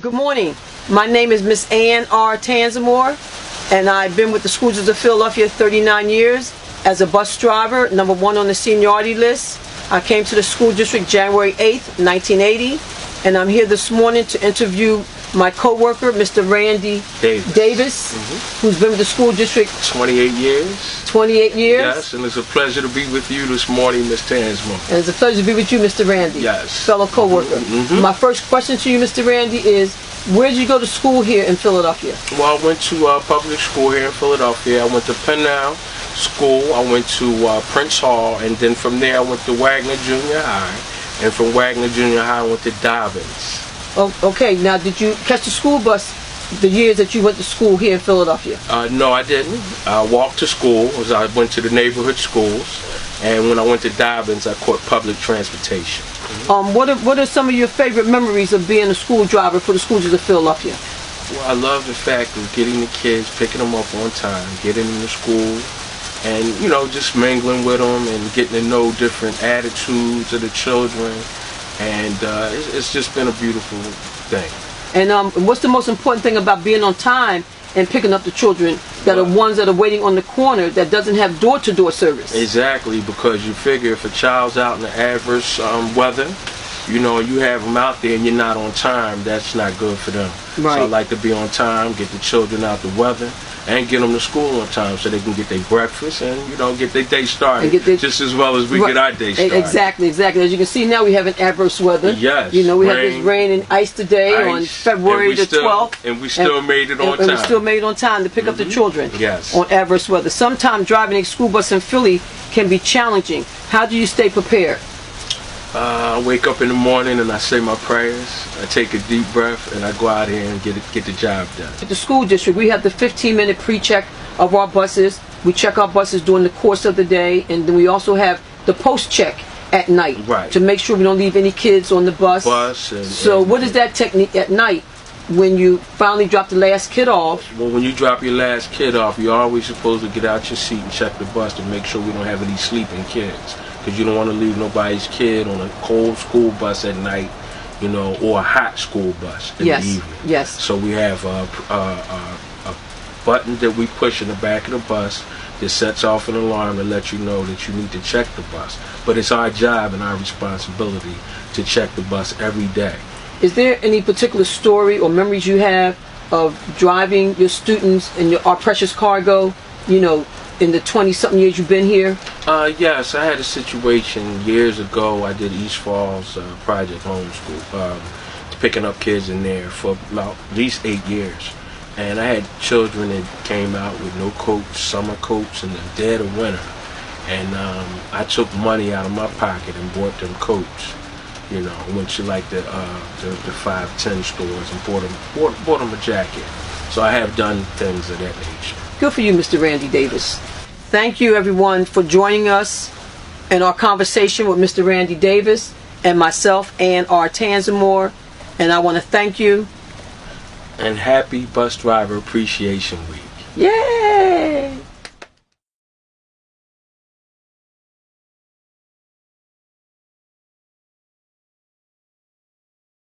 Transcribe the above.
Good morning. My name is Miss Ann R. Tanzamore, and I've been with the School District of Philadelphia 39 years as a bus driver, #1 on the seniority list. I came to the school district January 8th, 1980, and I'm here this morning to interview my co-worker, Mr. Randy Davis, who's been with the school district 28 years. 28 years. Yes, and it's a pleasure to be with you this morning, Ms. Tanzamore. And it's a pleasure to be with you, Mr. Randy. Yes. Fellow co-worker. My first question to you, Mr. Randy, is where did you go to school here in Philadelphia? Well, I went to public school here in Philadelphia. I went to Pennell School. I went to Prince Hall, and then from there I went to Wagner Junior High, and from Wagner Junior High I went to Dobbins. Oh, okay. Now, did you catch the school bus the years that you went to school here in Philadelphia? No, I didn't. I walked to school. I went to the neighborhood schools, and when I went to Dobbins, I caught public transportation. What are some of your favorite memories of being a school driver for the School District of Philadelphia? Well, I love the fact of getting the kids, picking them up on time, getting them to school, and just mingling with them and getting to know different attitudes of the children. And it's just been a beautiful thing. And what's the most important thing about being on time and picking up the children that are ones that are waiting on the corner that doesn't have door-to-door service? Exactly, because you figure if a child's out in the adverse weather, you have them out there and you're not on time, that's not good for them. Right. So I like to be on time, get the children out the weather, and get them to school on time so they can get their breakfast and get their day started just as well as we get our day started. Exactly. As you can see now, we have an adverse weather. Yes. We have this rain and ice today on February the 12th. And we still made it on time. And we still made it on time to pick up the children. Yes. On adverse weather. Sometimes driving a school bus in Philly can be challenging. How do you stay prepared? I wake up in the morning and I say my prayers. I take a deep breath and I go out here and get the job done. At the school district, we have the 15-minute pre-check of our buses. We check our buses during the course of the day, and then we also have the post-check at night to make sure we don't leave any kids on the bus. So what is that technique at night when you finally drop the last kid off? Well, when you drop your last kid off, you're always supposed to get out your seat and check the bus to make sure we don't have any sleeping kids. Because you don't want to leave nobody's kid on a cold school bus at night, or a hot school bus in the evening. Yes. So we have a button that we push in the back of the bus that sets off an alarm to let you know that you need to check the bus. But it's our job and our responsibility to check the bus every day. Is there any particular story or memories you have of driving your students and our precious cargo, in the 20-something years you've been here? Yes, I had a situation years ago. I did East Falls Project Homeschool, picking up kids in there for about at least 8 years. And I had children that came out with no coats, summer coats, in the dead of winter. And I took money out of my pocket and bought them coats. Went to like the 5-10 stores and bought them a jacket. So I have done things of that nature. Good for you, Mr. Randy Davis. Thank you, everyone, for joining us in our conversation with Mr. Randy Davis and myself, Ann R. Tanzamore. And I want to thank you. And happy Bus Driver Appreciation Week. Yeah.